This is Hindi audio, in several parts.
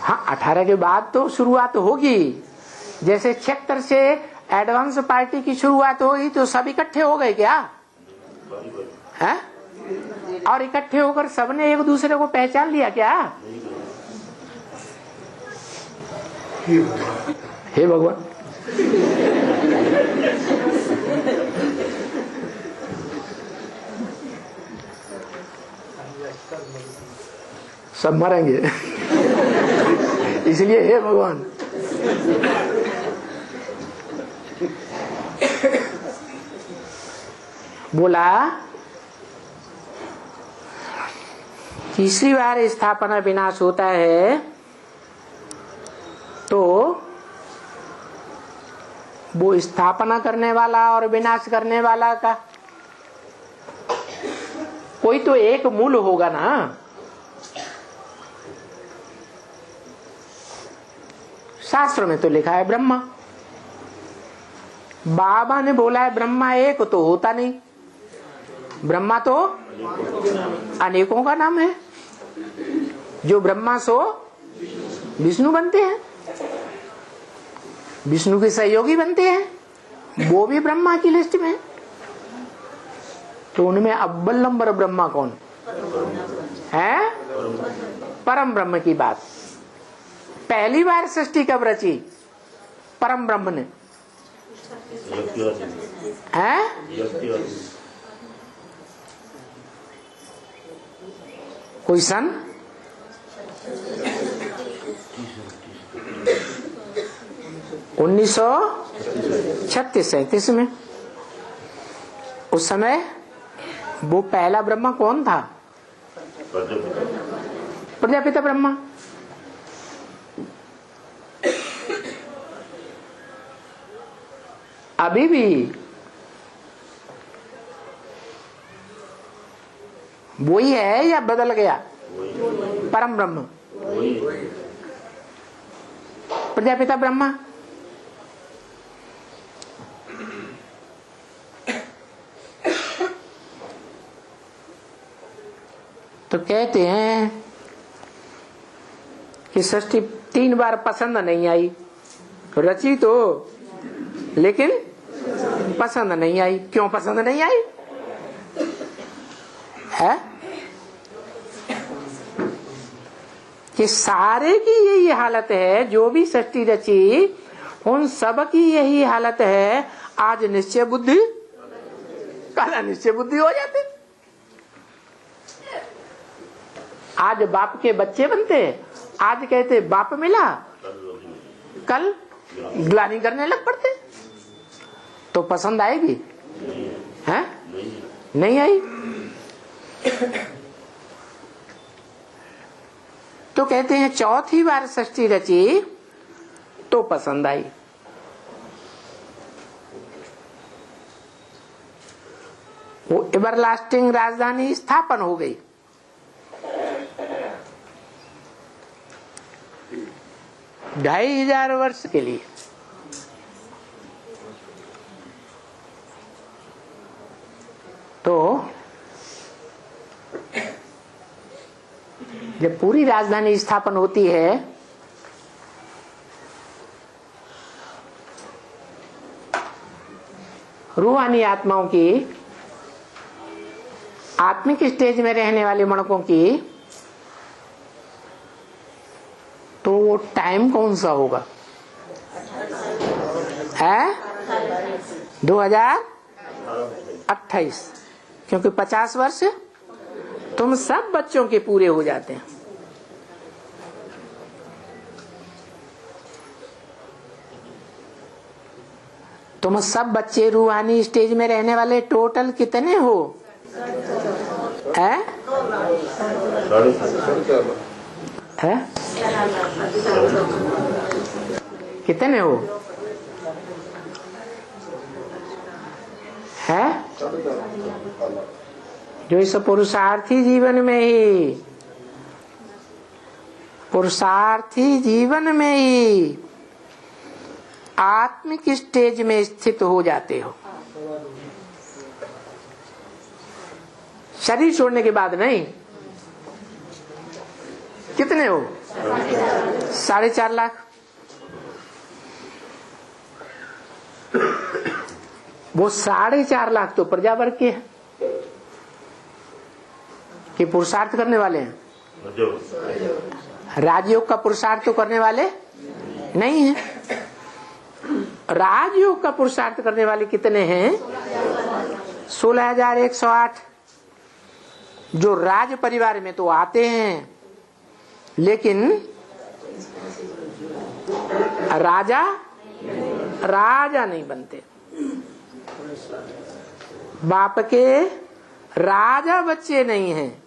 हाँ 18 के बाद तो शुरुआत होगी। जैसे 76 से एडवांस पार्टी की शुरुआत हुई तो सब इकट्ठे हो गए क्या है? और इकट्ठे होकर सबने एक दूसरे को पहचान लिया क्या? हे भगवान, सब मरेंगे इसलिए हे भगवान। बोला तीसरी बार स्थापना विनाश होता है तो वो स्थापना करने वाला और विनाश करने वाला का कोई तो एक मूल होगा ना। शास्त्र में तो लिखा है ब्रह्मा। बाबा ने बोला है ब्रह्मा एक तो होता नहीं, ब्रह्मा तो अनेकों का नाम है। जो ब्रह्मा सो विष्णु बनते हैं, विष्णु के सहयोगी बनते हैं, वो भी ब्रह्मा की लिस्ट में। तो उनमें अव्वल नंबर ब्रह्मा कौन है? परम ब्रह्म की बात। पहली बार सृष्टि कब रची? परम ब्रह्म ने है। कोई सन 1936-37 में। उस समय वो पहला ब्रह्मा कौन था? प्रजापिता ब्रह्मा। अभी भी वही है या बदल गया? परम ब्रह्म प्रजापिता ब्रह्मा। तो कहते हैं कि सृष्टि 3 बार पसंद नहीं आई। रची तो लेकिन पसंद नहीं आई। क्यों पसंद नहीं आई है? कि सारे की यही हालत है। जो भी सृष्टि रची उन सब की यही हालत है। आज निश्चय बुद्धि, कल अनिश्चय बुद्धि हो जाती। आज बाप के बच्चे बनते, आज कहते बाप मिला, कल ग्लानि करने लग पड़ते। तो पसंद आएगी है? नहीं आई। तो कहते हैं चौथी बार सृष्टि रची तो पसंद आई। वो एवरलास्टिंग राजधानी स्थापन हो गई। ढाई हजार वर्ष के लिए। तो जब पूरी राजधानी स्थापन होती है रूहानी आत्माओं की, आत्मिक स्टेज में रहने वाले मणकों की, तो वो टाइम कौन सा होगा है? 2028। क्योंकि 50 वर्ष तुम सब बच्चों के पूरे हो जाते हैं। तुम सब बच्चे रूहानी स्टेज में रहने वाले टोटल कितने हो? है? है? कितने हो? है? जो इस पुरुषार्थी जीवन में ही, पुरुषार्थी जीवन में ही आत्मिक स्टेज में स्थित हो जाते हो। शरीर छोड़ने के बाद नहीं। कितने हो? 4.5 लाख। वो 4.5 लाख तो प्रजा वर्ग के हैं कि पुरुषार्थ करने वाले हैं। राजयोग का पुरुषार्थ तो करने वाले नहीं है। राजयोग का पुरुषार्थ करने वाले कितने हैं? 16,108 जो राज परिवार में तो आते हैं, लेकिन राजा नहीं बनते। बाप के राजा बच्चे नहीं हैं।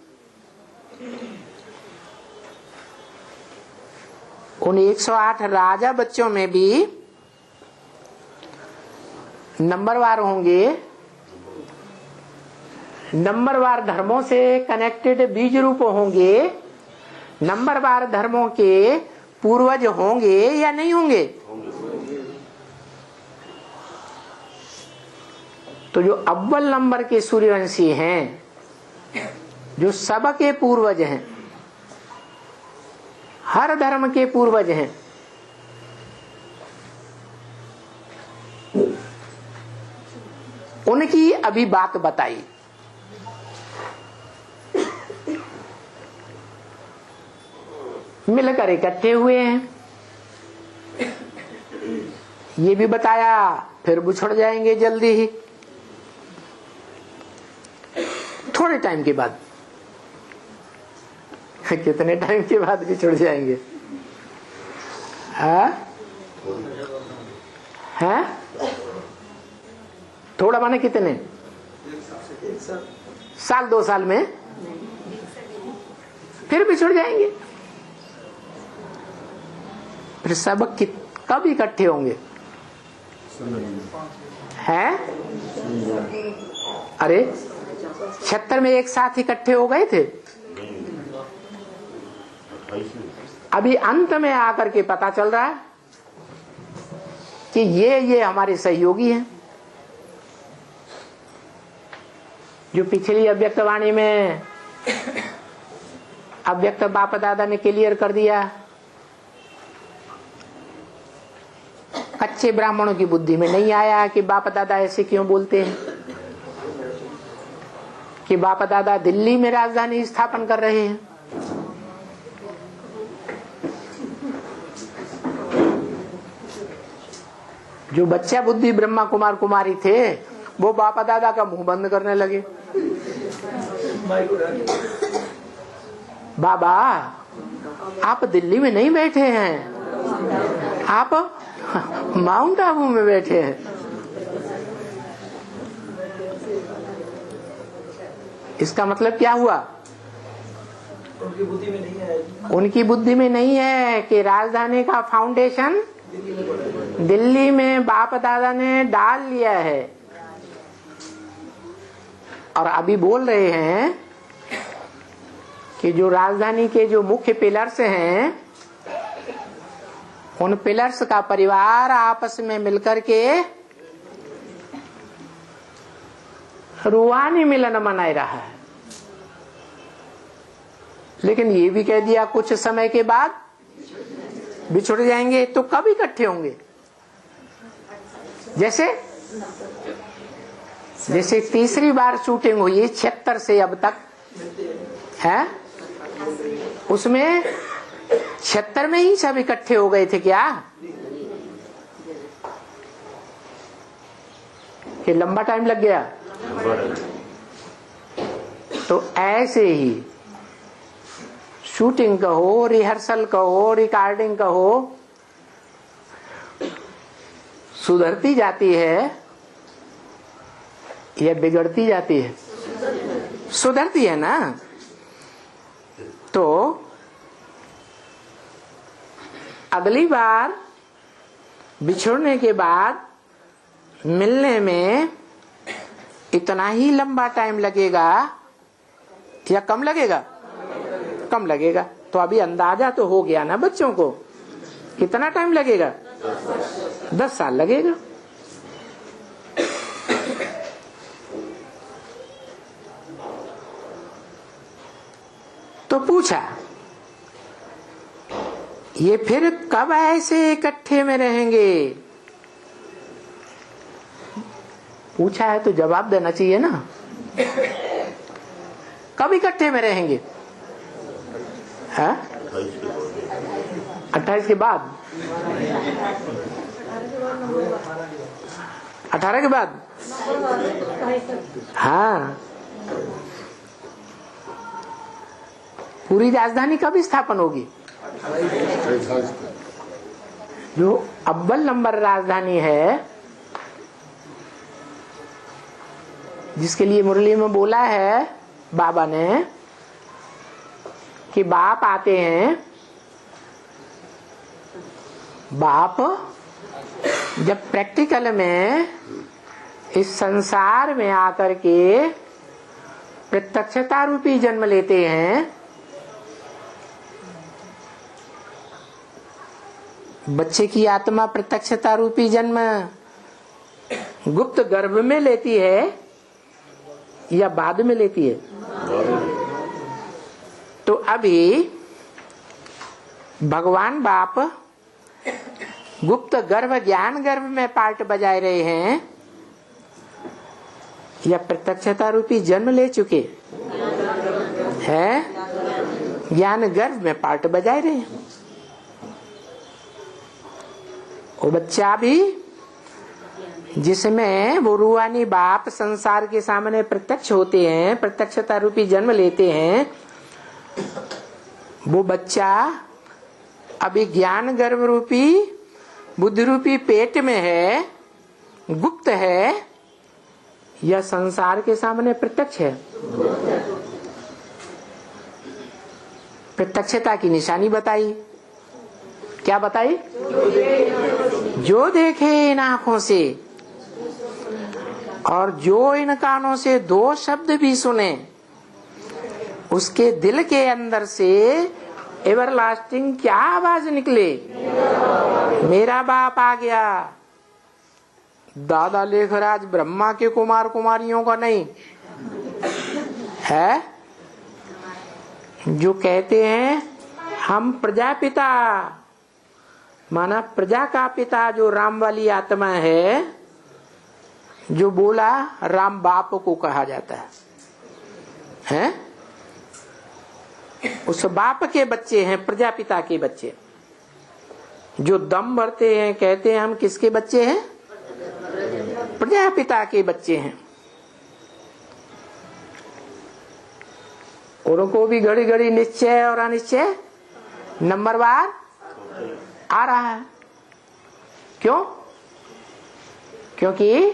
उन 108 राजा बच्चों में भी नंबरवार होंगे, नंबरवार धर्मों से कनेक्टेड बीज रूप होंगे, नंबरवार धर्मों के पूर्वज होंगे या नहीं होंगे? तो जो अव्वल नंबर के सूर्यवंशी हैं, जो सबके पूर्वज हैं, हर धर्म के पूर्वज हैं, उनकी अभी बात बताई। मिलकर इकट्ठे हुए हैं, ये भी बताया, फिर बिछड़ जाएंगे जल्दी ही, थोड़े टाइम के बाद। कितने टाइम के बाद बिछड़ जाएंगे? हैं? थोड़ा माने कितने साल, 2 साल में फिर बिछड़ जाएंगे। फिर सब कब इकट्ठे होंगे? हैं? अरे 76 में एक साथ इकट्ठे हो गए थे। अभी अंत में आकर के पता चल रहा है कि ये हमारे सहयोगी हैं। जो पिछली अव्यक्तवाणी में अव्यक्त बाप दादा ने क्लियर कर दिया, कच्चे ब्राह्मणों की बुद्धि में नहीं आया कि बाप दादा ऐसे क्यों बोलते हैं, कि बाप दादा दिल्ली में राजधानी स्थापन कर रहे हैं। जो बच्चा बुद्धि ब्रह्मा कुमार कुमारी थे, वो बाप दादा का मुंह बंद करने लगे। बाबा आप दिल्ली में नहीं बैठे हैं, आप माउंट आबू में बैठे हैं। इसका मतलब क्या हुआ? उनकी बुद्धि में नहीं है, उनकी बुद्धि में नहीं है कि राजधानी का फाउंडेशन दिल्ली में बाप दादा ने डाल लिया है। और अभी बोल रहे हैं कि जो राजधानी के जो मुख्य पिलर्स हैं, उन पिलर्स का परिवार आपस में मिलकर के रूहानी मिलन मना रहा है। लेकिन ये भी कह दिया कुछ समय के बाद बिछुड़ जाएंगे। तो कब इकट्ठे होंगे? जैसे तीसरी बार शूटिंग हुई 76 से अब तक है, उसमें 76 में ही सब इकट्ठे हो गए थे क्या? कि लंबा टाइम लग गया? तो ऐसे ही शूटिंग कहो, रिहर्सल कहो, रिकॉर्डिंग कहो, सुधरती जाती है या बिगड़ती जाती है? सुधरती है ना। तो अगली बार बिछुड़ने के बाद मिलने में इतना ही लंबा टाइम लगेगा या कम लगेगा? कम लगेगा। तो अभी अंदाजा तो हो गया ना बच्चों को, कितना टाइम लगेगा? 10 साल लगेगा। तो पूछा ये फिर कब ऐसे इकट्ठे में रहेंगे? पूछा है तो जवाब देना चाहिए ना। कब इकट्ठे में रहेंगे? 28 के बाद, 18 के बाद। हाँ, पूरी राजधानी कब स्थापन होगी? जो अव्वल नंबर राजधानी है, जिसके लिए मुरली में बोला है बाबा ने कि बाप आते हैं, बाप जब प्रैक्टिकल में इस संसार में आकर के प्रत्यक्षता रूपी जन्म लेते हैं, बच्चे की आत्मा प्रत्यक्षता रूपी जन्म गुप्त गर्भ में लेती है या बाद में लेती है? तो अभी भगवान बाप गुप्त गर्भ ज्ञान गर्भ में पार्ट बजाए रहे हैं या प्रत्यक्षता रूपी जन्म ले चुके हैं? ज्ञान गर्भ में पार्ट बजाए रहे हैं। वो बच्चा भी जिसमें वो रूहानी बाप संसार के सामने प्रत्यक्ष होते हैं, प्रत्यक्षता रूपी जन्म लेते हैं, वो बच्चा अभी ज्ञान गर्भ रूपी बुद्धि रूपी पेट में है, गुप्त है या संसार के सामने प्रत्यक्ष है? प्रत्यक्षता की निशानी बताई, क्या बताई? जो देखे इन आंखों से और जो इन कानों से दो शब्द भी सुने, उसके दिल के अंदर से एवरलास्टिंग क्या आवाज निकले? मेरा बाप आ गया। दादा लेखराज ब्रह्मा के कुमार कुमारियों का नहीं है, जो कहते हैं हम प्रजापिता, माना प्रजा का पिता जो राम वाली आत्मा है, जो बोला राम बाप को कहा जाता है? उस बाप के बच्चे हैं, प्रजापिता के बच्चे, जो दम भरते हैं, कहते हैं हम किसके बच्चे हैं? प्रजापिता के बच्चे हैं। उनको भी घड़ी घड़ी निश्चय और अनिश्चय नंबरवार आ रहा है। क्यों? क्योंकि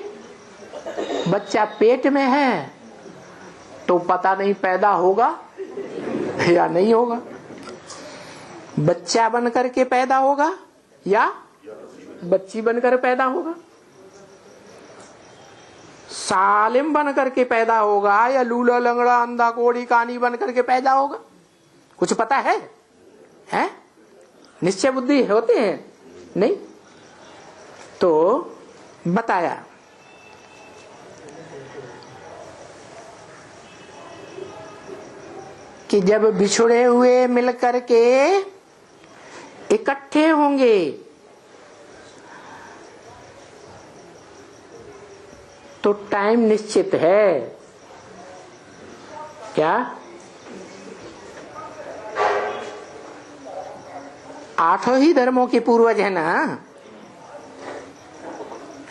बच्चा पेट में है तो पता नहीं पैदा होगा या नहीं होगा, बच्चा बनकर के पैदा होगा या बच्ची बनकर पैदा होगा, सालिम बनकर के पैदा होगा या लूला लंगड़ा अंधा कोड़ी कानी बनकर के पैदा होगा? कुछ पता है? हैं? निश्चय बुद्धि होते हैं? नहीं। तो बताया कि जब बिछुड़े हुए मिलकर के इकट्ठे होंगे तो टाइम निश्चित है। क्या? 8 ही धर्मों के पूर्वज है ना?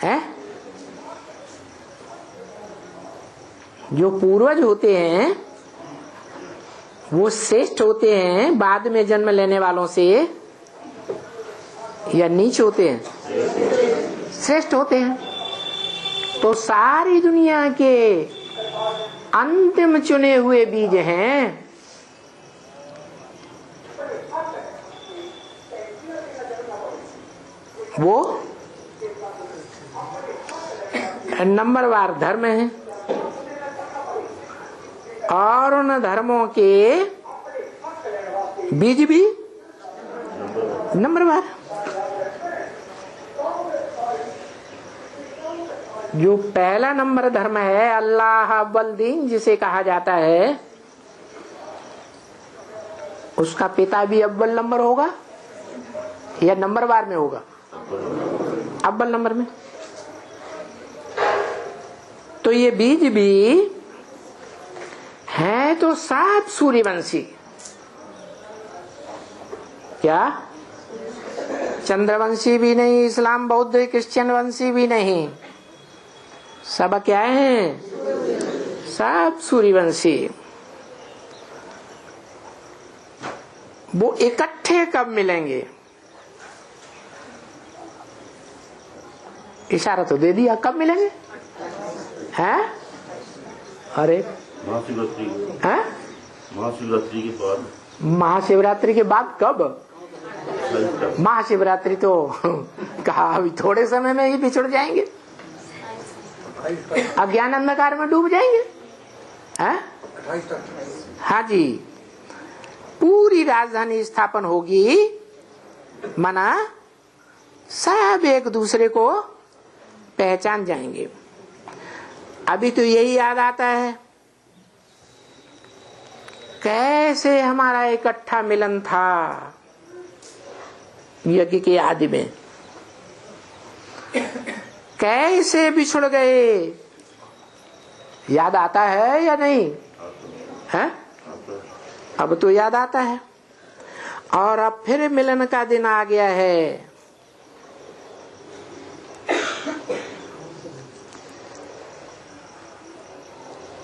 है? जो पूर्वज होते हैं वो श्रेष्ठ होते हैं बाद में जन्म लेने वालों से या नीच होते हैं? श्रेष्ठ होते हैं। तो सारी दुनिया के अंतिम चुने हुए बीज हैं। वो नंबरवार धर्म है और उन धर्मों के बीज भी नंबरवार। जो पहला नंबर धर्म है अल्लाह अव्वल दीन जिसे कहा जाता है, उसका पिता भी अव्वल नंबर होगा या नंबर वार में होगा? अव्वल नंबर में। तो ये बीज भी है तो सब सूर्यवंशी। क्या? चंद्रवंशी भी नहीं, इस्लाम बौद्ध क्रिश्चियन वंशी भी नहीं, सब क्या है? सब सूर्यवंशी। वो इकट्ठे कब मिलेंगे? इशारा तो दे दिया, कब मिलेंगे? हैं? अरे महाशिवरात्रि। हैं? महाशिवरात्रि के बाद। महाशिवरात्रि के बाद कब? महाशिवरात्रि तो कहा अभी थोड़े समय में ही बिछड़ जाएंगे, अज्ञान अंधकार में डूब जाएंगे। हैं? हाँ जी, पूरी राजधानी स्थापन होगी, मना सब एक दूसरे को पहचान जाएंगे। अभी तो यही याद आता है कैसे हमारा इकट्ठा मिलन था यज्ञ के आदि में, कैसे बिछड़ गए, याद आता है या नहीं? है? अब तो याद आता है। और अब फिर मिलन का दिन आ गया है।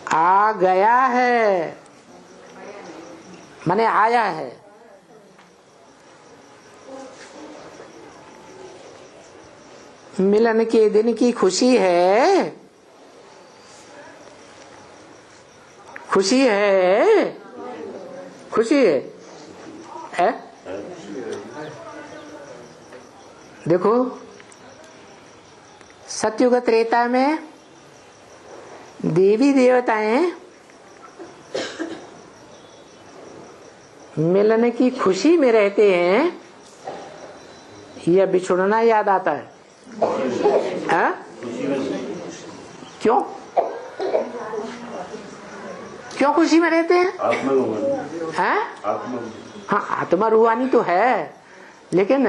आ गया है माने आया है। मिलन के दिन की खुशी है, खुशी है, खुशी है? देखो सतयुग त्रेता में देवी देवताएं मिलन की खुशी में रहते हैं, यह बिछुड़ना याद आता है? क्यों? क्यों खुशी में रहते हैं? हाँ, आत्मा रूहानी तो है, लेकिन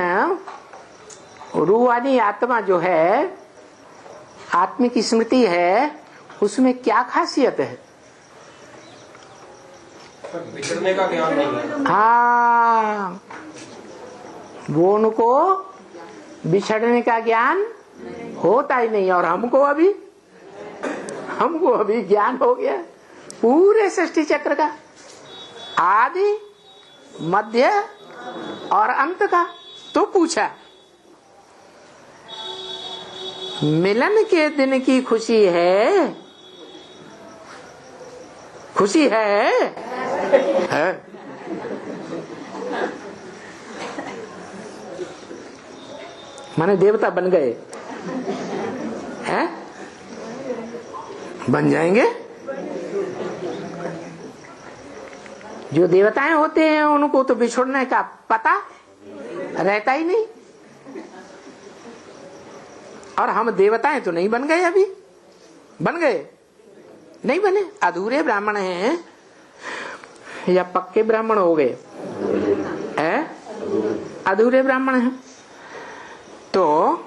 रूहानी आत्मा जो है, आत्मिक स्मृति है, उसमें क्या खासियत है? बिछड़ने का ज्ञान नहीं है। हाँ, वो उनको बिछड़ने का ज्ञान होता ही नहीं। और हमको अभी ज्ञान हो गया पूरे सृष्टि चक्र का, आदि मध्य और अंत का। तो पूछा मिलन के दिन की खुशी है, खुशी है? माने देवता बन गए हैं? बन जाएंगे। जो देवताएं होते हैं उनको तो बिछुड़ने का पता रहता ही नहीं। और हम देवताएं तो नहीं बन गए, अभी बन गए? नहीं बने, अधूरे ब्राह्मण हैं या पक्के ब्राह्मण हो गए? अधूरे ब्राह्मण हैं। तो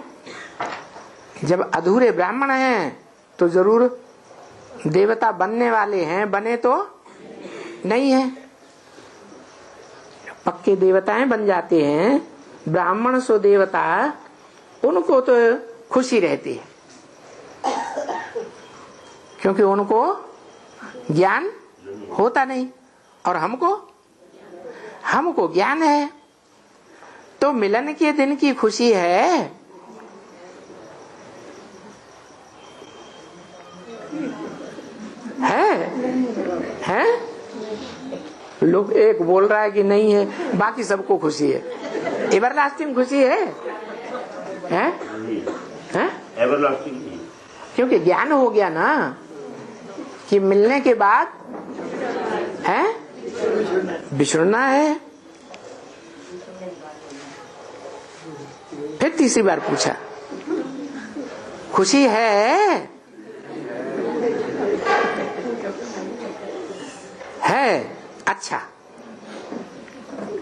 जब अधूरे ब्राह्मण हैं तो जरूर देवता बनने वाले हैं, बने तो नहीं है। पक्के देवताएं बन जाते हैं, ब्राह्मण सो देवता, उनको तो खुशी रहती है, क्योंकि उनको ज्ञान होता नहीं। और हमको ज्ञान है। तो मिलन के दिन की खुशी है। है? लोग एक बोल रहा है कि नहीं है, बाकी सबको खुशी है। एवरलास्टिंग खुशी है? हैं? एवरलास्टिंग, क्योंकि ज्ञान हो गया ना कि मिलने के बाद है बिछड़ना है। फिर तीसरी बार पूछा खुशी है? अच्छा,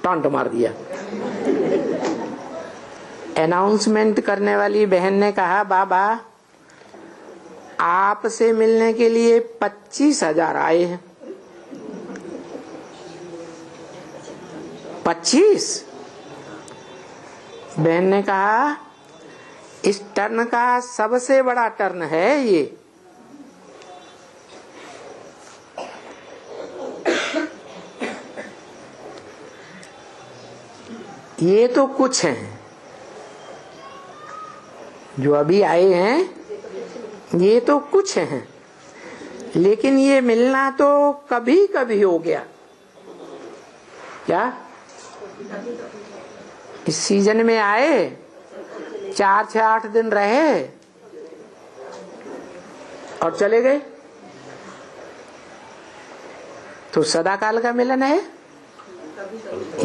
टॉन्ट मार दिया। अनाउंसमेंट करने वाली बहन ने कहा, बाबा आपसे मिलने के लिए 25,000 आए हैं। 25? बहन ने कहा इस टर्न का सबसे बड़ा टर्न है ये तो कुछ हैं जो अभी आए हैं, ये तो कुछ हैं, लेकिन ये मिलना तो कभी कभी हो गया। क्या इस सीजन में आए, 4 से 8 दिन रहे और चले गए, तो सदा काल का मिलन है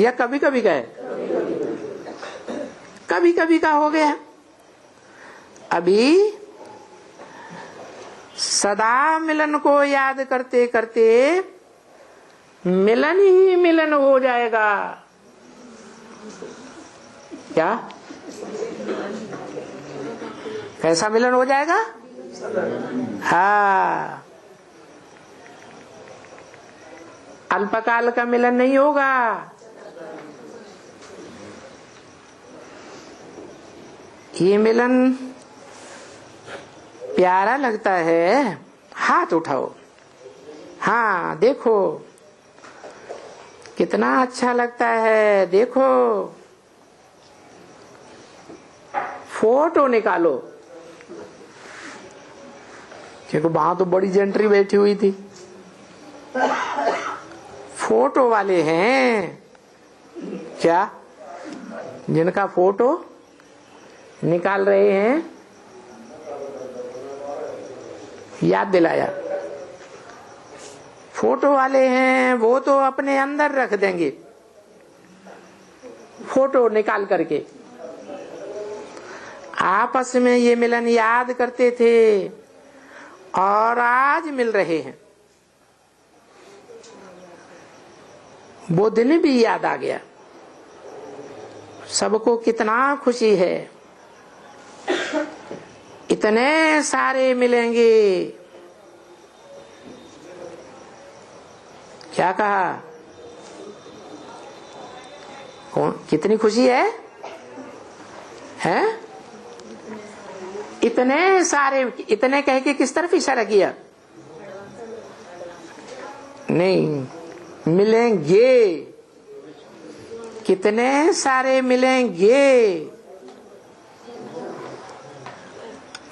या कभी कभी का है? कभी कभी का हो गया। अभी सदा मिलन को याद करते करते मिलन ही मिलन हो जाएगा। क्या कैसा मिलन हो जाएगा? हाँ, अल्पकाल का मिलन नहीं होगा। ये मिलन प्यारा लगता है, हाथ उठाओ, हाँ देखो कितना अच्छा लगता है, देखो फोटो निकालो। क्योंकि वहां तो बड़ी जेंट्री बैठी हुई थी, फोटो वाले हैं क्या, जिनका फोटो निकाल रहे हैं। याद दिलाया, फोटो वाले हैं वो तो अपने अंदर रख देंगे फोटो निकाल करके। आपस में ये मिलन याद करते थे और आज मिल रहे हैं। वो दिन भी याद आ गया। सबको कितना खुशी है, इतने सारे मिलेंगे। क्या कहा? कौन? कितनी खुशी है? हैं? इतने सारे, इतने कह के किस तरफ इशारा किया? नहीं, मिलेंगे, कितने सारे मिलेंगे,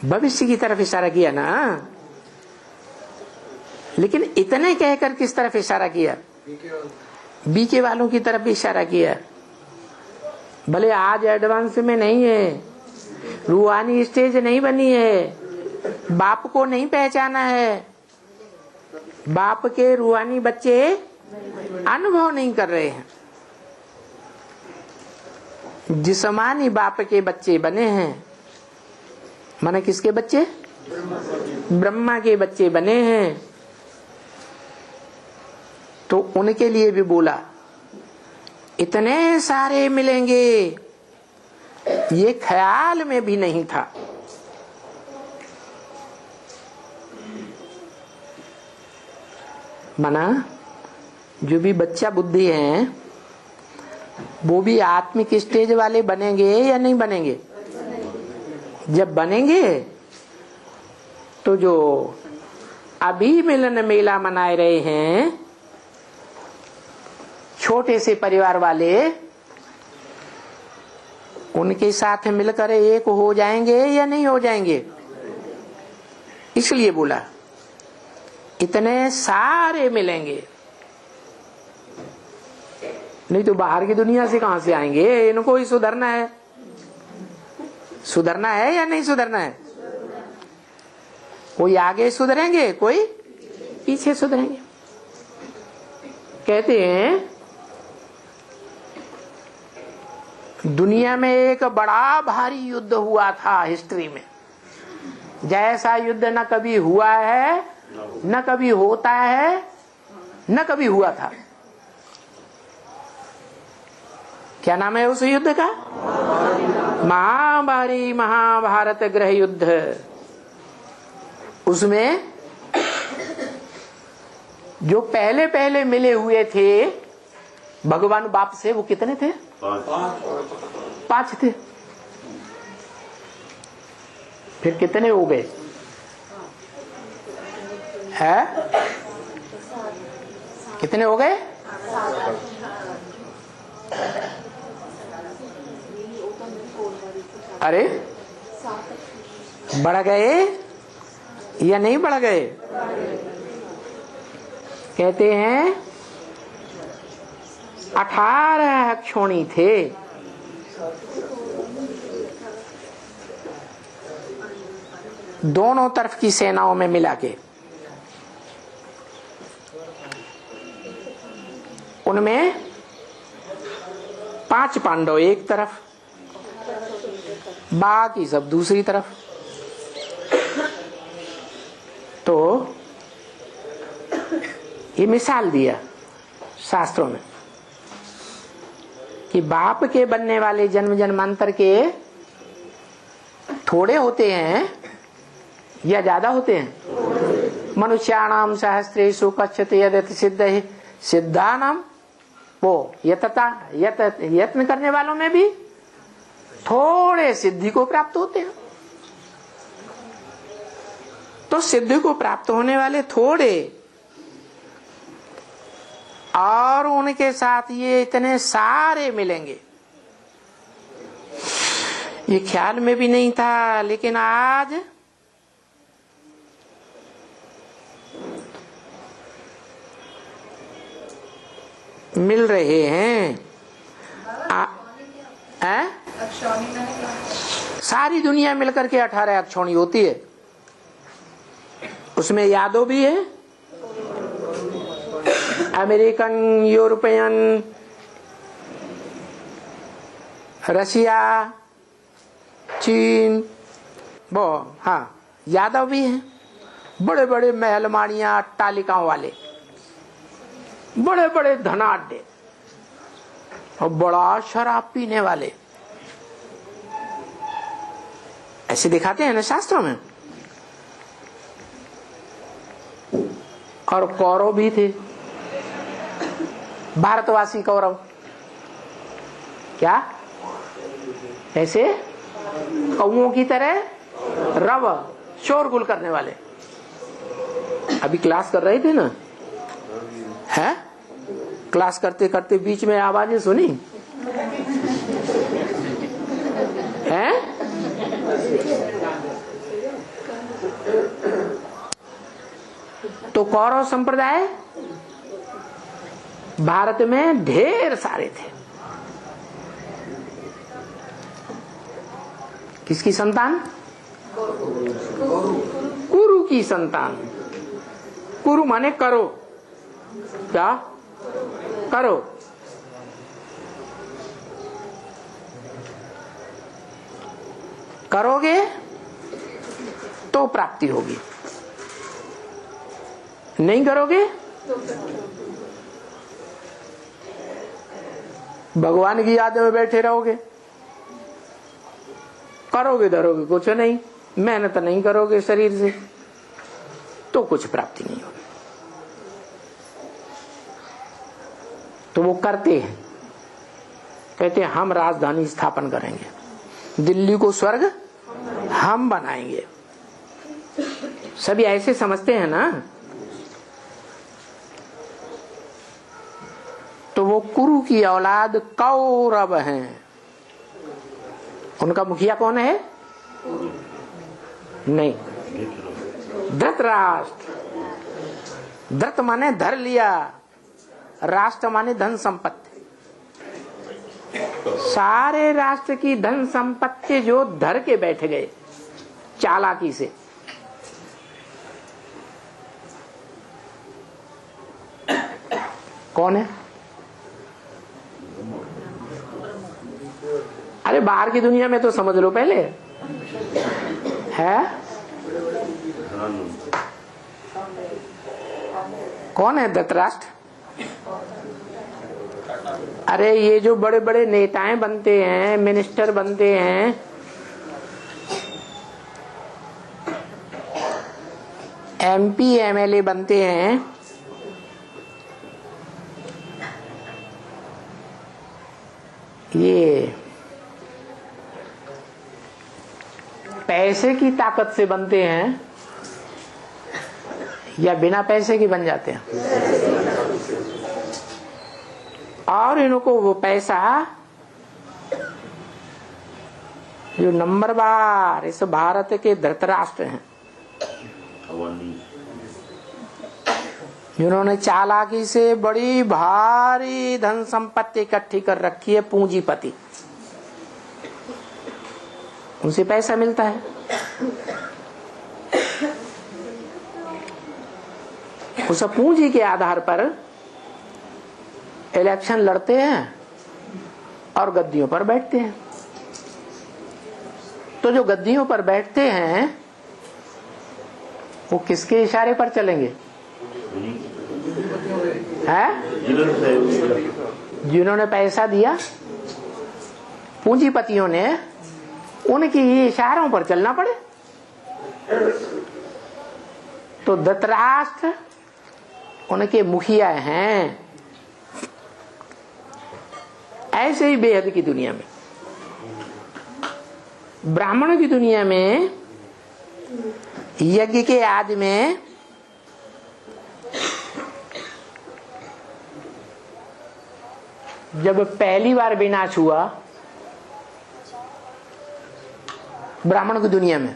भविष्य की तरफ इशारा किया ना। लेकिन इतने कहकर किस तरफ इशारा किया? बीके वालों की तरफ इशारा किया। भले आज एडवांस में नहीं है, रूहानी स्टेज नहीं बनी है, बाप को नहीं पहचाना है, बाप के रूहानी बच्चे अनुभव नहीं कर रहे हैं, जिस्मानी बाप के बच्चे बने हैं। माने किसके बच्चे? ब्रह्मा के बच्चे बने हैं। तो उनके लिए भी बोला इतने सारे मिलेंगे, ये ख्याल में भी नहीं था। माना जो भी बच्चा बुद्धि हैं वो भी आत्मिक स्टेज वाले बनेंगे या नहीं बनेंगे? जब बनेंगे तो जो अभी मिलन मेला मनाए रहे हैं छोटे से परिवार वाले, उनके साथ मिलकर एक हो जाएंगे या नहीं हो जाएंगे? इसलिए बोला इतने सारे मिलेंगे। नहीं तो बाहर की दुनिया से कहां से आएंगे? इनको ही सुधरना है। सुधरना है या नहीं सुधरना है? कोई आगे सुधरेंगे, कोई पीछे सुधरेंगे। कहते हैं दुनिया में एक बड़ा भारी युद्ध हुआ था हिस्ट्री में, जैसा युद्ध न कभी हुआ है, न कभी होता है, न कभी हुआ था। क्या नाम है उस युद्ध का? महाभारी महाभारत गृह युद्ध, उसमें जो पहले पहले मिले हुए थे भगवान बाप से, वो कितने थे? 5 थे। फिर कितने हो गए? है कितने हो गए? अरे बढ़ गए या नहीं बढ़ गए? कहते हैं 18 क्षोणी थे। दोनों तरफ की सेनाओं में मिला के, उनमें 5 पांडव एक तरफ, बाकी सब दूसरी तरफ। तो ये मिसाल दिया शास्त्रों में कि बाप के बनने वाले जन्म जन्मांतर के थोड़े होते हैं या ज्यादा होते हैं? मनुष्याणाम सहस्रेषु कच्छते यदि सिद्ध सिद्धानाम, वो यत्न करने वालों में भी थोड़े सिद्धि को प्राप्त होते हैं। तो सिद्धि को प्राप्त होने वाले थोड़े, और उनके साथ ये इतने सारे मिलेंगे, ये ख्याल में भी नहीं था। लेकिन आज मिल रहे हैं। सारी दुनिया मिलकर के 18 अक्षौणी होती है। उसमें यादव भी है, अमेरिकन, यूरोपियन, रशिया, चीन, वो हाँ यादव भी हैं। बड़े बड़े महलमाड़ियां, अट्टालिकाओं वाले, बड़े बड़े धनाढ्य और बड़ा शराब पीने वाले, ऐसे दिखाते हैं ना शास्त्रों में। और कौरव भी थे, भारतवासी कौरव। क्या ऐसे कौओं की तरह रव शोरगुल करने वाले? अभी क्लास कर रहे थे ना, है क्लास करते करते बीच में आवाजें सुनी है? तो कौरव संप्रदाय भारत में ढेर सारे थे। किसकी संतान? कुरु की संतान। कुरु माने करो, क्या करो। करोगे तो प्राप्ति होगी, नहीं करोगे भगवान की याद में बैठे रहोगे। करोगे धरोगे कुछ नहीं, मेहनत नहीं करोगे शरीर से तो कुछ प्राप्ति नहीं होगी। तो वो करते हैं, कहते हैं हम राजधानी स्थापन करेंगे, दिल्ली को स्वर्ग हम बनाएंगे। सभी ऐसे समझते हैं ना। तो वो कुरु की औलाद कौरव हैं। उनका मुखिया कौन है? नहीं, धृतराष्ट्र। धृत माने धर लिया, राष्ट्र माने धन संपत्ति। सारे राष्ट्र की धन संपत्ति जो धर के बैठ गए चालाकी से, कौन है? अरे बाहर की दुनिया में तो समझ लो पहले, है कौन है? धृतराष्ट्र। अरे ये जो बड़े बड़े नेताएं बनते हैं, मिनिस्टर बनते हैं, MP MLA बनते हैं, ये पैसे की ताकत से बनते हैं या बिना पैसे के बन जाते हैं? और इनको वो पैसा जो नंबर बार इस भारत के धृतराष्ट्र हैं, जिन्होंने चालाकी से बड़ी भारी धन संपत्ति इकट्ठी कर रखी है, पूंजीपति, उनसे पैसा मिलता है। उस पूंजी के आधार पर इलेक्शन लड़ते हैं और गद्दियों पर बैठते हैं। तो जो गद्दियों पर बैठते हैं वो किसके इशारे पर चलेंगे? हैं? जिन्होंने पैसा दिया, पूंजीपतियों ने, उनके ही इशारों पर चलना पड़े। तो धृतराष्ट्र उनके मुखिया हैं। ऐसे ही बेहद की दुनिया में, ब्राह्मणों की दुनिया में, यज्ञ के आदि में जब पहली बार विनाश हुआ ब्राह्मणों की दुनिया में,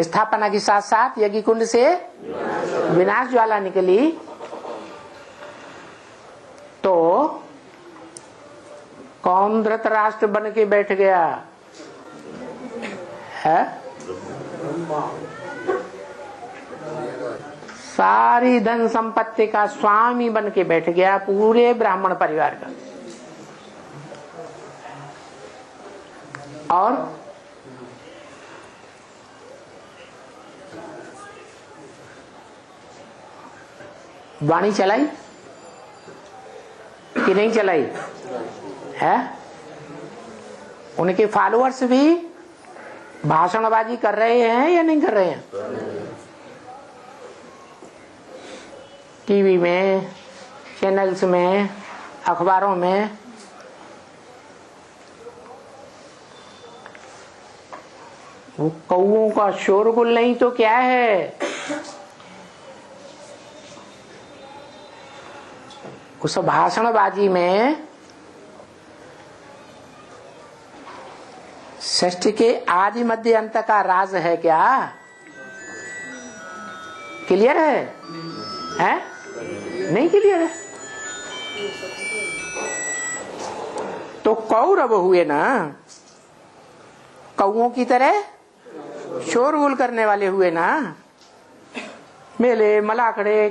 स्थापना के साथ साथ यज्ञ कुंड से विनाश ज्वाला निकली, तो कौन धृतराष्ट्र बन के बैठ गया है? सारी धन संपत्ति का स्वामी बन के बैठ गया, पूरे ब्राह्मण परिवार का। और वाणी चलाई कि नहीं चलाई है? उनके फॉलोअर्स भी भाषणबाजी कर रहे हैं या नहीं कर रहे हैं? टीवी में, चैनल्स में, अखबारों में। वो कौओं का शोरगुल नहीं तो क्या है? उस भाषणबाजी में सृष्टि के आदि मध्य अंत का राज है क्या? क्लियर है? हैं? नहीं क्लियर है? तो कौरव हुए ना, कौओं की तरह शोरगुल करने वाले हुए ना, मेले मलाखड़े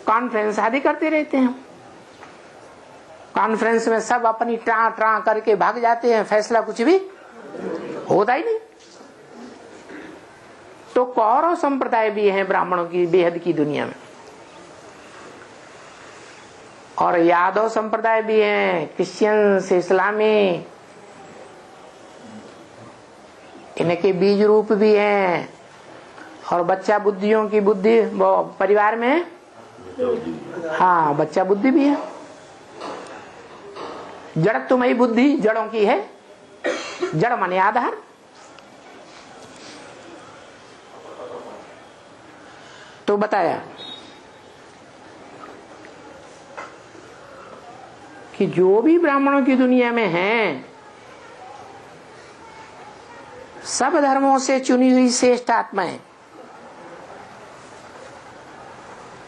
कॉन्फ्रेंस आदि करते रहते हैं। कॉन्फ्रेंस में सब अपनी ट्रा ट्रा करके भाग जाते हैं, फैसला कुछ भी होता ही नहीं। तो कौरव संप्रदाय भी है ब्राह्मणों की बेहद की दुनिया में, और यादव संप्रदाय भी है, क्रिश्चियन से इस्लामी, इनके बीज रूप भी हैं। और बच्चा बुद्धियों की बुद्धि वो परिवार में, हाँ बच्चा बुद्धि भी है। जड़त्वमयी बुद्धि जड़ों की है, जड़ माने आधार। तो बताया कि जो भी ब्राह्मणों की दुनिया में हैं, सब धर्मों से चुनी हुई श्रेष्ठ आत्माएं,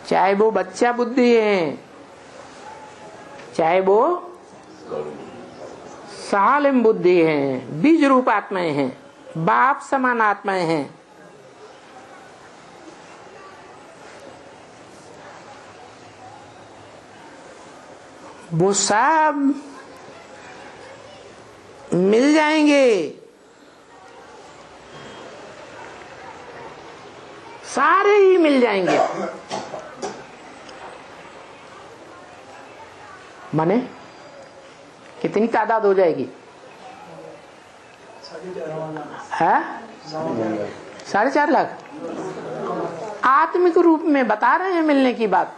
चाहे वो बच्चा बुद्धि है, चाहे वो सालिम बुद्धि है, बीज रूप आत्माएं हैं, बाप समान आत्माएं हैं, वो सब मिल जाएंगे। सारे ही मिल जाएंगे। माने कितनी तादाद हो जाएगी? है 4.5 लाख। आत्मिक रूप में बता रहे हैं मिलने की बात।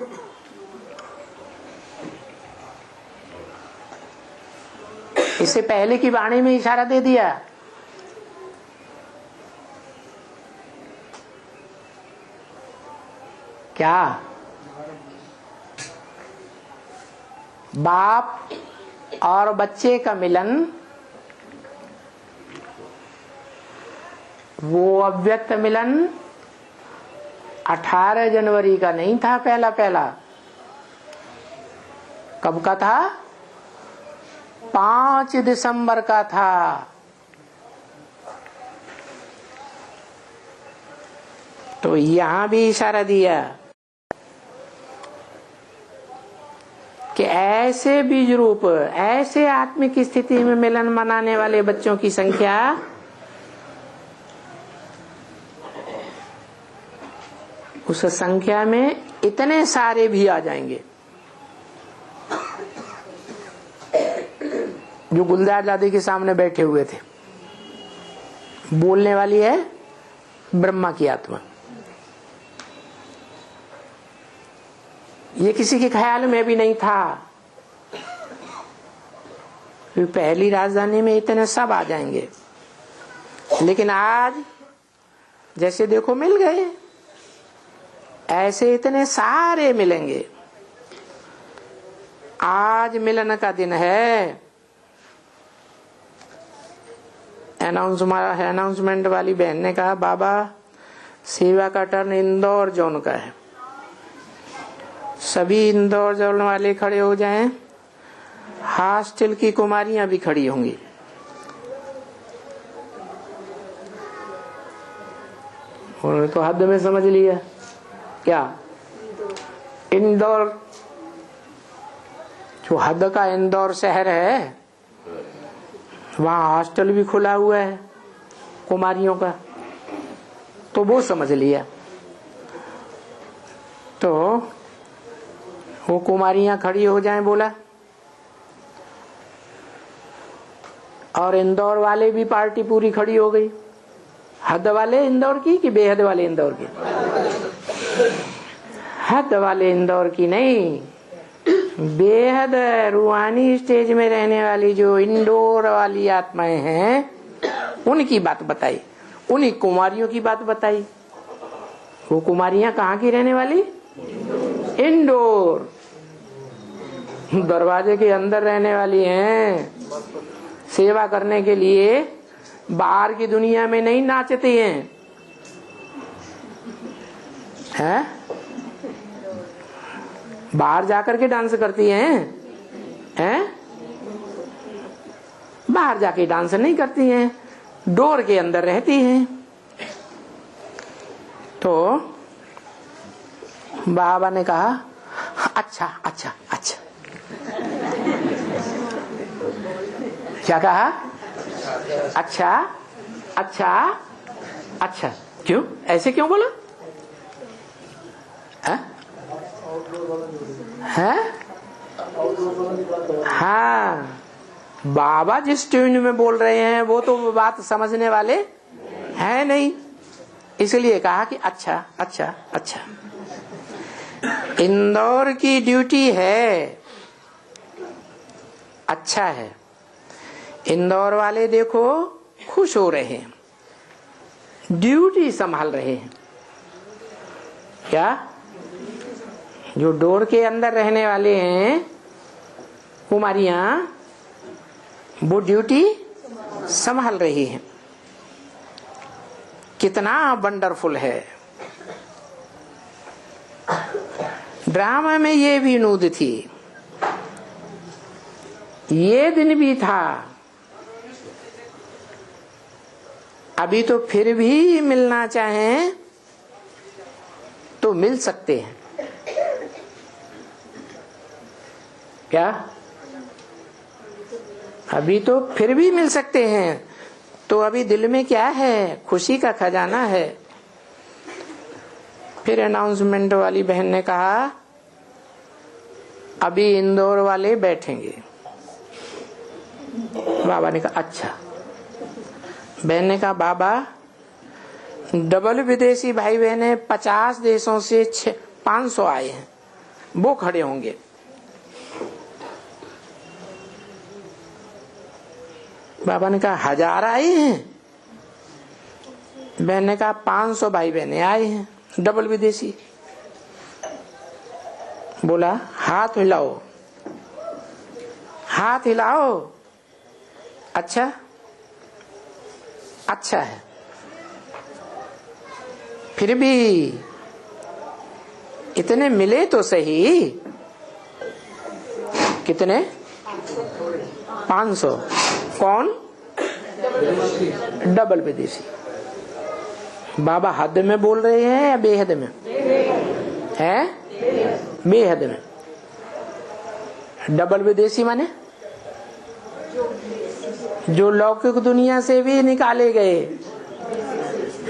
इससे पहले की वाणी में इशारा दे दिया। क्या? बाप और बच्चे का मिलन वो अव्यक्त मिलन 18 जनवरी का नहीं था। पहला कब का था? 5 दिसंबर का था। तो यहां भी इशारा दिया कि ऐसे बीज रूप, ऐसे आत्मिक स्थिति में मिलन मनाने वाले बच्चों की संख्या उस संख्या में इतने सारे भी आ जाएंगे जो गुलजार दादी के सामने बैठे हुए थे। बोलने वाली है ब्रह्मा की आत्मा। ये किसी के ख्याल में भी नहीं था। पहली राजधानी में इतने सब आ जाएंगे, लेकिन आज जैसे देखो मिल गए, ऐसे इतने सारे मिलेंगे। आज मिलन का दिन है। अनाउंसमेंट वाली बहन ने कहा बाबा सेवा का टर्न इंदौर जोन का है, सभी इंदौर जोन वाले खड़े हो जाएं, हॉस्टल की कुमारियां भी खड़ी होंगी। उन्होंने तो हद में समझ लिया। क्या? इंदौर जो हद का इंदौर शहर है, वहां हॉस्टल भी खुला हुआ है कुमारियों का, तो वो समझ लिया। तो वो कुमारियां खड़ी हो जाएं बोला, और इंदौर वाले भी पार्टी पूरी खड़ी हो गई। हद वाले इंदौर की कि बेहद वाले इंदौर की? हद वाले इंदौर की नहीं, बेहद रूहानी स्टेज में रहने वाली जो इंदौर वाली आत्माएं हैं उनकी बात बताई, उन्हीं कुमारियों की बात बताई। वो कुमारियां कहाँ की रहने वाली? इंदौर, दरवाजे के अंदर रहने वाली हैं। सेवा करने के लिए बाहर की दुनिया में नहीं नाचती हैं, हैं? बाहर जाकर के डांस करती हैं, हैं? बाहर जाके डांस नहीं करती हैं, डोर के अंदर रहती हैं। तो बाबा ने कहा अच्छा अच्छा अच्छा। क्या कहा? अच्छा अच्छा अच्छा। क्यों? ऐसे क्यों बोला? है? हाँ, बाबा जिस ट्यून में बोल रहे हैं वो तो बात समझने वाले हैं नहीं, इसलिए कहा कि अच्छा अच्छा अच्छा। इंदौर की ड्यूटी है, अच्छा है। इंदौर वाले देखो खुश हो रहे हैं, ड्यूटी संभाल रहे हैं। क्या? जो डोर के अंदर रहने वाले हैं कुमारियां, वो ड्यूटी संभाल रही हैं। कितना वंडरफुल है। ड्रामा में ये भी नूद थी, ये दिन भी था। अभी तो फिर भी मिलना चाहें तो मिल सकते हैं। क्या? अभी तो फिर भी मिल सकते हैं। तो अभी दिल में क्या है? खुशी का खजाना है। फिर अनाउंसमेंट वाली बहन ने कहा अभी इंदौर वाले बैठेंगे, बाबा ने कहा अच्छा। बहन ने कहा बाबा डबल विदेशी भाई बहने 50 देशों से 500 आए हैं, वो खड़े होंगे। बाबा ने कहा 1000 आए हैं। बहन ने कहा 500 भाई बहने आए हैं डबल विदेशी। बोला हाथ हिलाओ, हाथ हिलाओ। अच्छा, अच्छा है। फिर भी इतने मिले तो सही। कितने? 500। कौन? डबल विदेशी। बाबा हद में बोल रहे हैं या बेहद में? है बेहद में। डबल विदेशी माने जो लौकिक दुनिया से भी निकाले गए,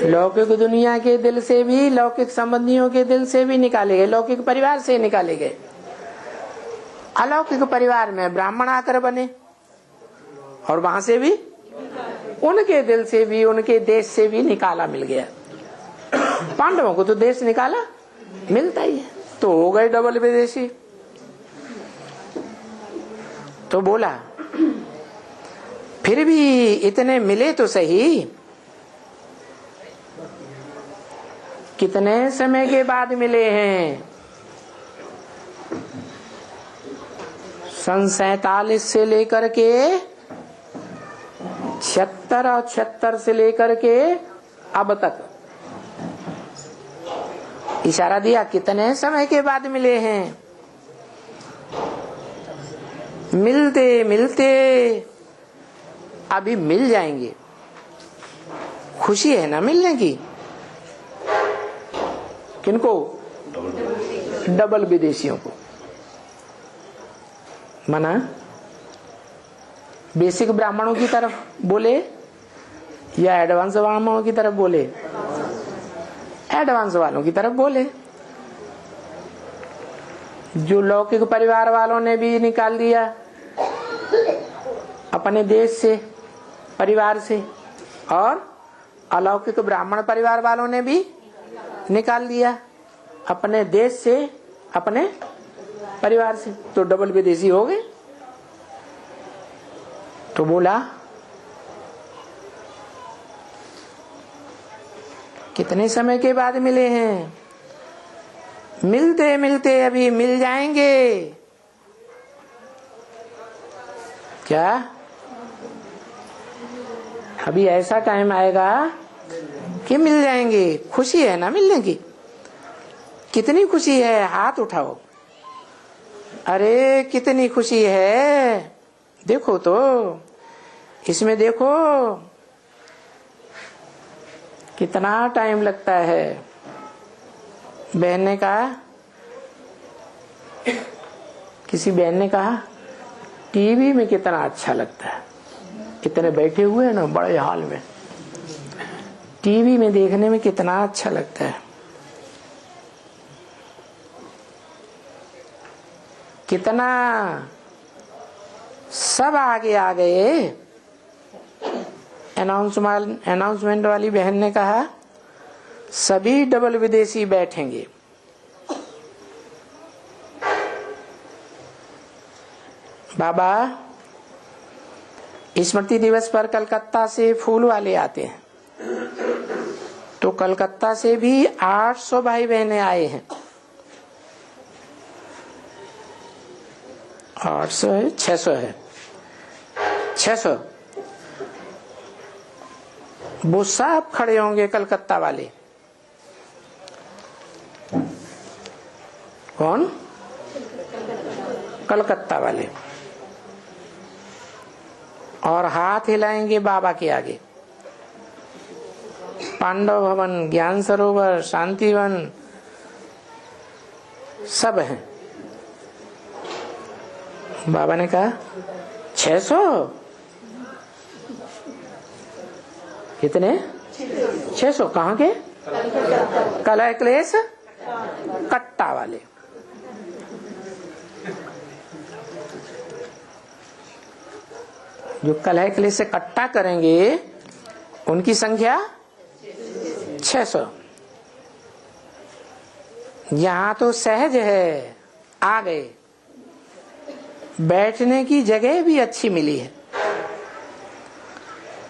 लौकिक दुनिया के दिल से भी, लौकिक संबंधियों के दिल से भी निकाले गए, लौकिक परिवार से निकाले गए। अलौकिक परिवार में ब्राह्मण आकर बने और वहां से भी, उनके दिल से भी, उनके देश से भी निकाला मिल गया। पांडवों को तो देश निकाला मिलता ही है, तो हो गए डबल विदेशी। तो बोला फिर भी इतने मिले तो सही। कितने समय के बाद मिले हैं? सन 47 से लेकर के 76 और 76 से लेकर के अब तक। इशारा दिया कितने समय के बाद मिले हैं। मिलते मिलते अभी मिल जाएंगे। खुशी है ना मिलने की। किनको? डबल विदेशियों को। मना बेसिक ब्राह्मणों की तरफ बोले या एडवांस ब्राह्मणों की तरफ बोले? एडवांस वालों की तरफ बोले। जो लौकिक परिवार वालों ने भी निकाल दिया अपने देश से, परिवार से, और अलौकिक ब्राह्मण परिवार वालों ने भी निकाल दिया अपने देश से, अपने परिवार से, तो डबल विदेशी हो गए। तो बोला कितने समय के बाद मिले हैं? मिलते मिलते अभी मिल जाएंगे। क्या अभी ऐसा टाइम आएगा कि मिल जाएंगे? खुशी है ना मिलने की। कितनी खुशी है? हाथ उठाओ। अरे कितनी खुशी है, देखो तो इसमें देखो कितना टाइम लगता है। बहन ने कहा, किसी बहन ने कहा टीवी में कितना अच्छा लगता है। इतने बैठे हुए हैं ना बड़े हॉल में, टीवी में देखने में कितना अच्छा लगता है। कितना सब आगे आ गए। अनाउंसमेंट वाली बहन ने कहा सभी डबल विदेशी बैठेंगे। बाबा स्मृति दिवस पर कलकत्ता से फूल वाले आते हैं, तो कलकत्ता से भी 800 भाई बहने आए हैं। 800 है, 600 है, 600। वो सब खड़े होंगे कलकत्ता वाले। कौन? कलकत्ता वाले। और हाथ हिलाएंगे बाबा के आगे। पांडव भवन, ज्ञान सरोवर, शांतिवन सब हैं। बाबा ने कहा 600? कितने? 600 कहाँ के? कलह क्लेश कट्टा वाले। जो कलह कले से इकट्ठा करेंगे उनकी संख्या 600। यहां तो सहज है, आ गए, बैठने की जगह भी अच्छी मिली है,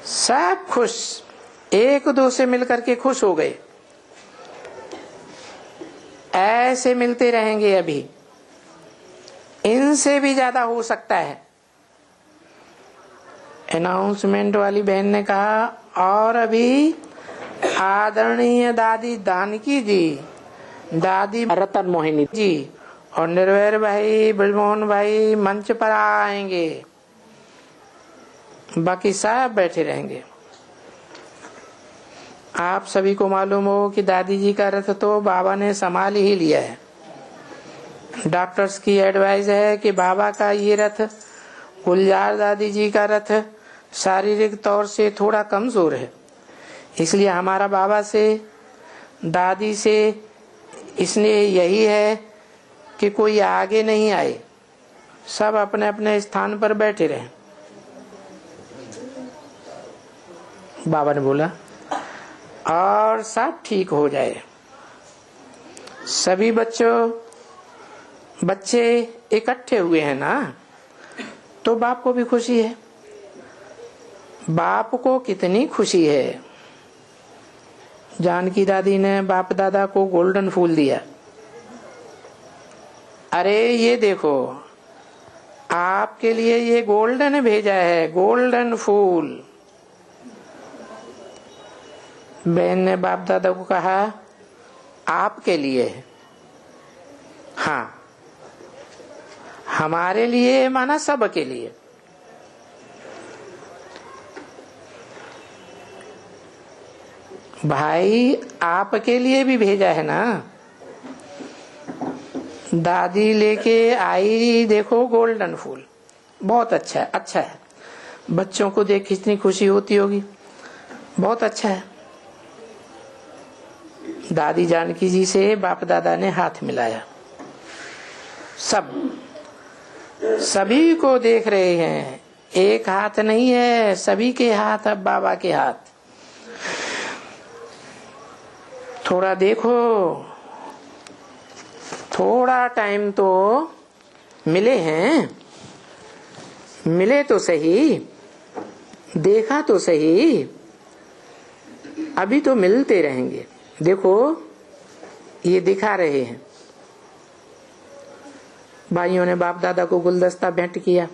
सब खुश, एक दो से मिलकर के खुश हो गए। ऐसे मिलते रहेंगे, अभी इनसे भी ज्यादा हो सकता है। अनाउंसमेंट वाली बहन ने कहा, और अभी आदरणीय दादी दानकी जी, दादी रतन मोहिनी जी और निर्वैर भाई, ब्रजमोहन भाई मंच पर आएंगे, बाकी सब बैठे रहेंगे। आप सभी को मालूम हो कि दादी जी का रथ तो बाबा ने संभाल ही लिया है। डॉक्टर्स की एडवाइस है कि बाबा का ये रथ, गुलजार दादी जी का रथ शारीरिक तौर से थोड़ा कमजोर है, इसलिए हमारा बाबा से, दादी से इसलिए यही है कि कोई आगे नहीं आए, सब अपने अपने स्थान पर बैठे रहे। बाबा ने बोला और सब ठीक हो जाए। सभी बच्चे इकट्ठे हुए हैं ना, तो बाप को भी खुशी है। बाप को कितनी खुशी है। जानकी दादी ने बाप दादा को गोल्डन फूल दिया। अरे ये देखो, आपके लिए ये गोल्डन भेजा है, गोल्डन फूल। बहन ने बाप दादा को कहा, आपके लिए, हाँ, हमारे लिए माना सबके लिए। भाई आपके लिए भी भेजा है ना। दादी लेके आई, देखो गोल्डन फूल, बहुत अच्छा है, अच्छा है। बच्चों को देख कितनी खुशी होती होगी, बहुत अच्छा है। दादी जानकी जी से बाप दादा ने हाथ मिलाया, सभी को देख रहे हैं, एक हाथ नहीं है, सभी के हाथ, अब बाबा के हाथ। थोड़ा देखो, थोड़ा टाइम तो मिले हैं, मिले तो सही, देखा तो सही, अभी तो मिलते रहेंगे। देखो ये दिखा रहे हैं। भाइयों ने बाप दादा को गुलदस्ता भेंट किया।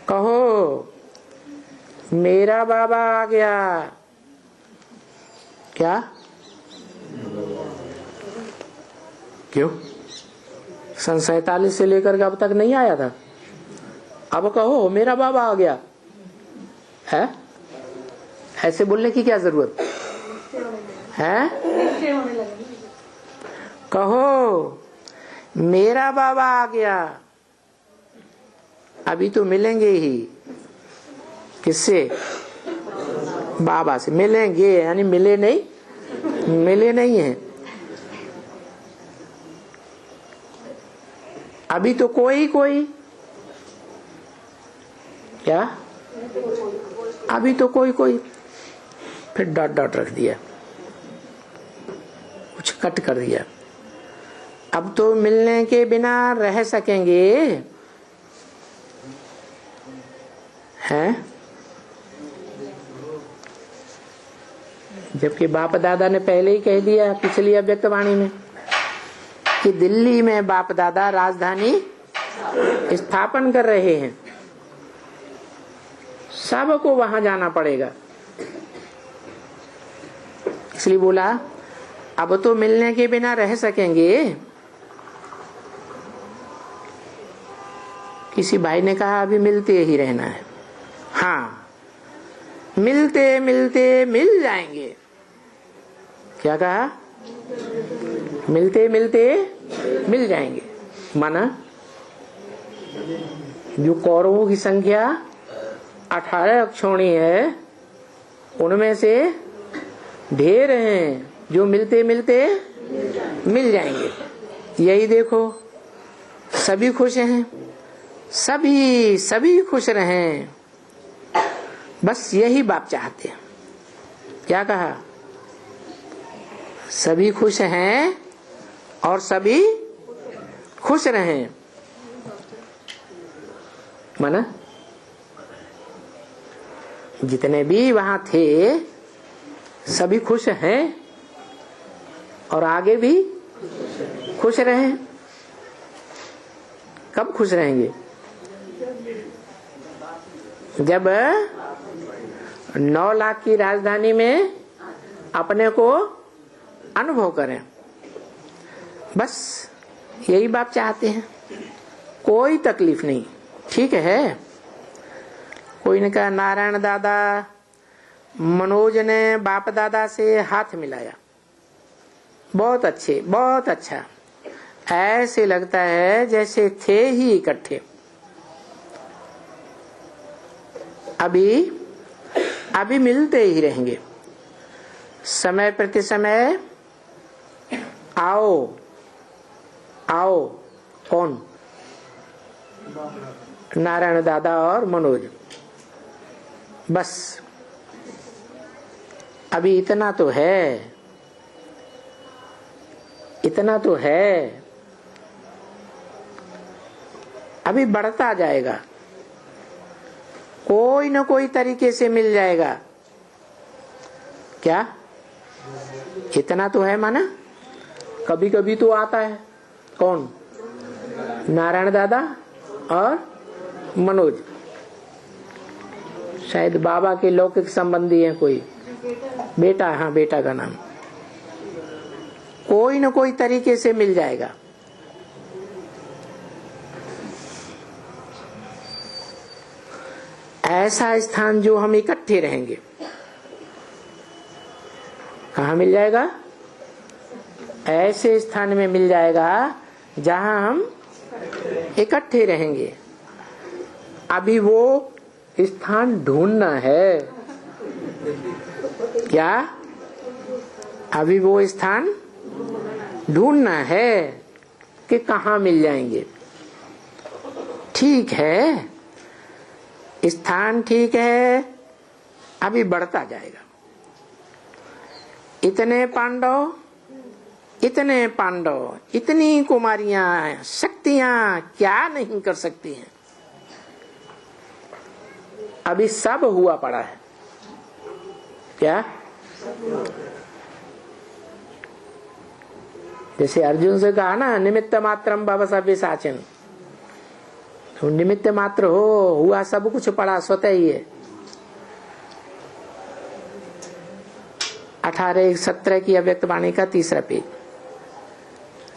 कहो मेरा बाबा आ गया। क्या? क्यों? सन 47 से लेकर के अब तक नहीं आया था, अब कहो मेरा बाबा आ गया है। ऐसे बोलने की क्या जरूरत है? कहो मेरा बाबा आ गया। अभी तो मिलेंगे ही, किससे? बाबा से मिलेंगे, यानी मिले नहीं, मिले नहीं है। अभी तो कोई क्या, अभी तो कोई फिर डॉट रख दिया, कुछ कट कर दिया। अब तो मिलने के बिना रह सकेंगे हैं? जबकि बाप दादा ने पहले ही कह दिया पिछली अव्यक्तवाणी में कि दिल्ली में बाप दादा राजधानी स्थापन कर रहे हैं, सबको वहां जाना पड़ेगा। इसलिए बोला अब तो मिलने के बिना रह सकेंगे। किसी भाई ने कहा अभी मिलते ही रहना है। हाँ, मिलते मिलते मिल जाएंगे। क्या कहा? मिलते मिलते मिल जाएंगे। माना जो कौरवों की संख्या 18 अक्षौणी है, उनमें से ढेर हैं जो मिलते मिलते मिल जाएंगे। यही देखो, सभी खुश हैं, सभी खुश रहें, बस यही बाप चाहते हैं। क्या कहा? सभी खुश हैं और सभी खुश रहें। माना जितने भी वहां थे सभी खुश हैं और आगे भी खुश रहें। कब खुश रहेंगे? जब 9 लाख की राजधानी में अपने को अनुभव करें। बस यही बाप चाहते हैं, कोई तकलीफ नहीं। ठीक है, कोई ने कहा नारायण दादा, मनोज ने बाप दादा से हाथ मिलाया, बहुत अच्छे, बहुत अच्छा, ऐसे लगता है जैसे थे ही इकट्ठे। अभी मिलते ही रहेंगे, समय प्रति समय आओ आओ। कौन? नारायण दादा और मनोज। बस अभी इतना तो है, इतना तो है, अभी बढ़ता जाएगा, कोई न कोई तरीके से मिल जाएगा। क्या? इतना तो है माना, कभी कभी तो आता है। कौन? नारायण दादा और मनोज। शायद बाबा के लौकिक संबंधी है कोई बेटा। हाँ, बेटा का नाम। कोई न कोई तरीके से मिल जाएगा। ऐसा स्थान जो हम इकट्ठे रहेंगे, कहाँ मिल जाएगा? ऐसे स्थान में मिल जाएगा जहां हम इकट्ठे रहेंगे। अभी वो स्थान ढूंढना है। क्या? अभी वो स्थान ढूंढना है कि कहाँ मिल जाएंगे। ठीक है, स्थान ठीक है, अभी बढ़ता जाएगा। इतने पांडव, इतनी कुमारियां, शक्तियां क्या नहीं कर सकती हैं। अभी सब हुआ पड़ा है। क्या? जैसे अर्जुन से कहा ना, निमित्त मात्रम भव सव्य साचन। तो निमित्त मात्र हो, हुआ सब कुछ पड़ा स्वतः ही है। 18:17 की अव्यक्त वाणी का 3रा पेज।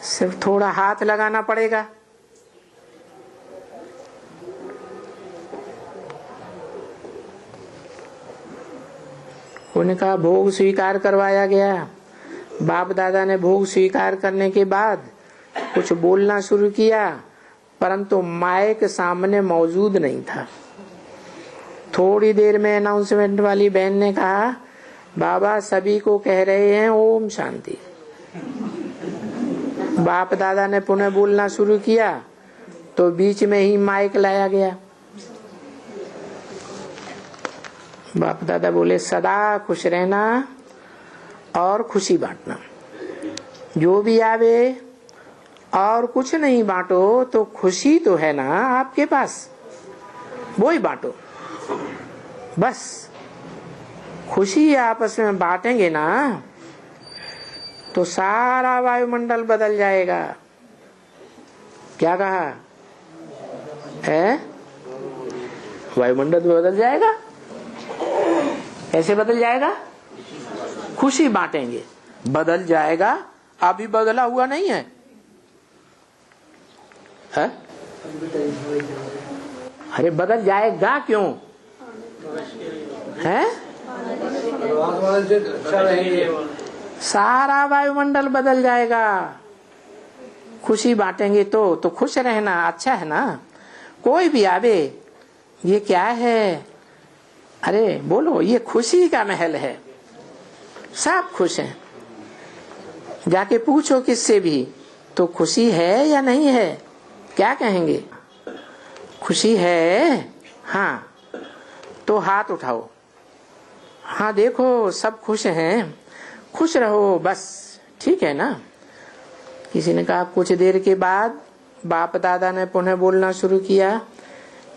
सिर्फ थोड़ा हाथ लगाना पड़ेगा। उन्होंने कहा भोग स्वीकार करवाया गया। बाप दादा ने भोग स्वीकार करने के बाद कुछ बोलना शुरू किया, परंतु माइक सामने मौजूद नहीं था। थोड़ी देर में अनाउंसमेंट वाली बहन ने कहा, बाबा सभी को कह रहे हैं ओम शांति। बाप दादा ने पुनः बोलना शुरू किया तो बीच में ही माइक लाया गया। बाप दादा बोले, सदा खुश रहना और खुशी बांटना। जो भी आवे और कुछ नहीं बांटो तो खुशी तो है ना आपके पास, वो ही बांटो। बस खुशी आपस में बांटेंगे ना तो सारा वायुमंडल बदल जाएगा। क्या कहा है? वायुमंडल बदल जाएगा। कैसे बदल जाएगा? खुशी बांटेंगे, बदल जाएगा। अभी बदला हुआ नहीं है, है? अरे बदल जाएगा क्यों है? सारा वायुमंडल बदल जाएगा। खुशी बांटेंगे तो खुश रहना अच्छा है ना। कोई भी आवे, ये क्या है? अरे बोलो, ये खुशी का महल है, सब खुश हैं। जाके पूछो किससे भी, तो खुशी है या नहीं है, क्या कहेंगे? खुशी है? हाँ, तो हाथ उठाओ। हाँ देखो सब खुश हैं, खुश रहो बस, ठीक है ना। किसी ने कहा। कुछ देर के बाद बाप दादा ने पुनः बोलना शुरू किया।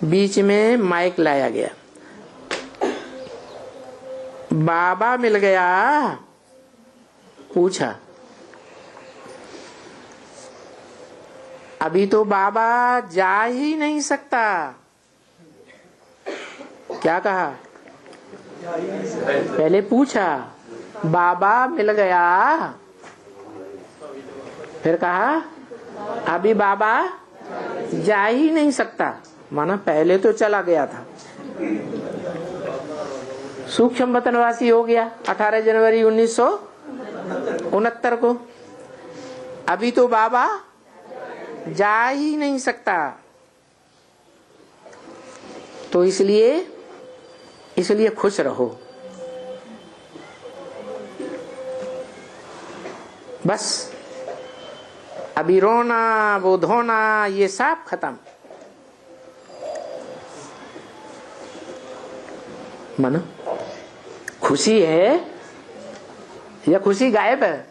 बीच में माइक लाया गया। बाबा मिल गया? पूछा। अभी तो बाबा जा ही नहीं सकता। क्या कहा? पहले पूछा बाबा मिल गया, फिर कहा अभी बाबा जा ही नहीं सकता। माना पहले तो चला गया था, सूक्ष्म वतनवासी हो गया 18 जनवरी 1969 को। अभी तो बाबा जा ही नहीं सकता। तो इसलिए खुश रहो बस। अभी रोना वो धोना ये सब खत्म। मानो खुशी है या खुशी गायब है?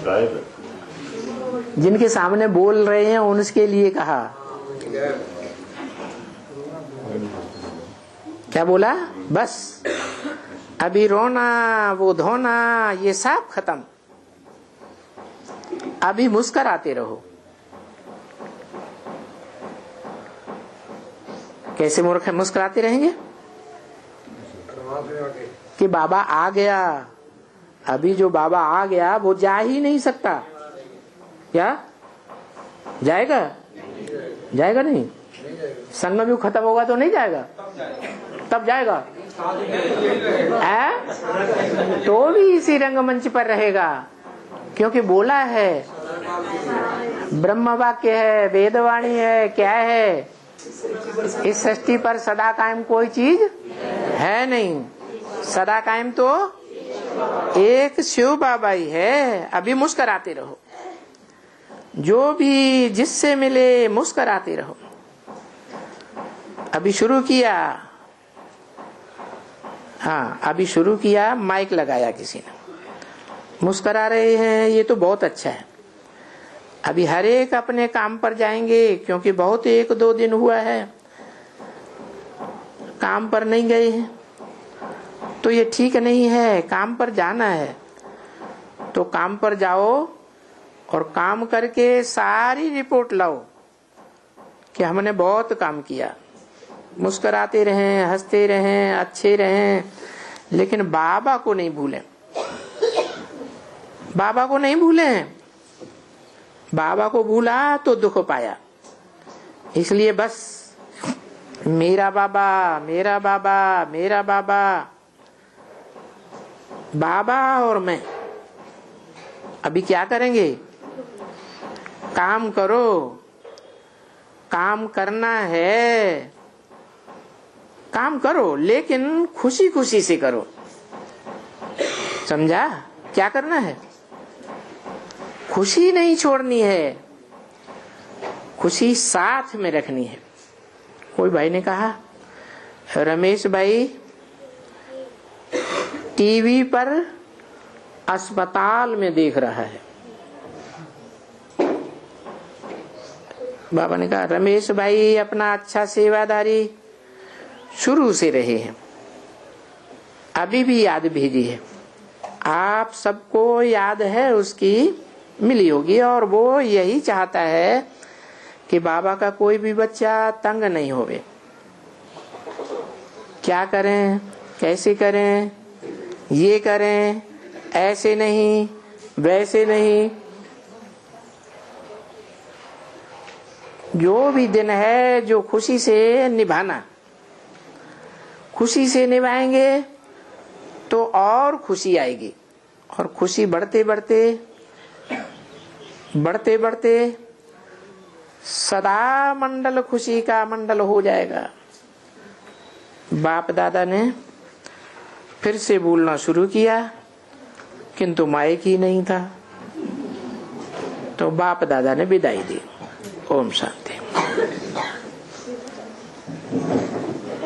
गायब है। जिनके सामने बोल रहे हैं उनके लिए कहा। क्या बोला? बस अभी रोना वो धोना ये सब खत्म। अभी मुस्कुराते रहो। कैसे मुस्कुराते रहेंगे? कि बाबा आ गया। अभी जो बाबा आ गया वो जा ही नहीं सकता। क्या जाएगा? जाएगा नहीं। संगम युग खत्म होगा तो नहीं जाएगा, तब जाएगा। तो भी इसी रंगमंच पर रहेगा, क्योंकि बोला है, ब्रह्म वाक्य है, वेदवाणी है, क्या है, इस सृष्टि पर सदा कायम कोई चीज है नहीं। सदा कायम तो एक शिव बाबा ही है। अभी मुस्कुराते रहो, जो भी जिससे मिले मुस्कुराते रहो। अभी शुरू किया, हाँ अभी शुरू किया, माइक लगाया किसी ने, मुस्कुरा रहे हैं, ये तो बहुत अच्छा है। अभी हर एक अपने काम पर जाएंगे, क्योंकि बहुत 1-2 दिन हुआ है काम पर नहीं गए हैं, तो ये ठीक नहीं है। काम पर जाना है तो काम पर जाओ और काम करके सारी रिपोर्ट लाओ कि हमने बहुत काम किया। मुस्कुराते रहें, हंसते रहें, अच्छे रहें, लेकिन बाबा को नहीं भूलें। बाबा को नहीं भूलें। बाबा को भूला तो दुख पाया। इसलिए बस मेरा बाबा, मेरा बाबा, मेरा बाबा, बाबा और मैं। अभी क्या करेंगे? काम करो। काम करना है, काम करो, लेकिन खुशी खुशी से करो। समझा? क्या करना है? खुशी नहीं छोड़नी है, खुशी साथ में रखनी है। कोई भाई ने कहा, रमेश भाई टीवी पर अस्पताल में देख रहा है। बाबा ने कहा, रमेश भाई अपना अच्छा सेवादारी शुरू से रहे हैं, अभी भी याद भेजी है। आप सबको याद है उसकी मिली होगी, और वो यही चाहता है कि बाबा का कोई भी बच्चा तंग नहीं होवे। क्या करें, कैसे करें, ये करें, ऐसे नहीं, वैसे नहीं। जो भी दिन है जो खुशी से निभाना, खुशी से निभाएंगे तो और खुशी आएगी, और खुशी बढ़ते बढ़ते बढ़ते बढ़ते सदा मंडल खुशी का मंडल हो जाएगा। बाप दादा ने फिर से बोलना शुरू किया, किंतु माइक ही नहीं था। तो बाप दादा ने विदाई दी। ओम शांति।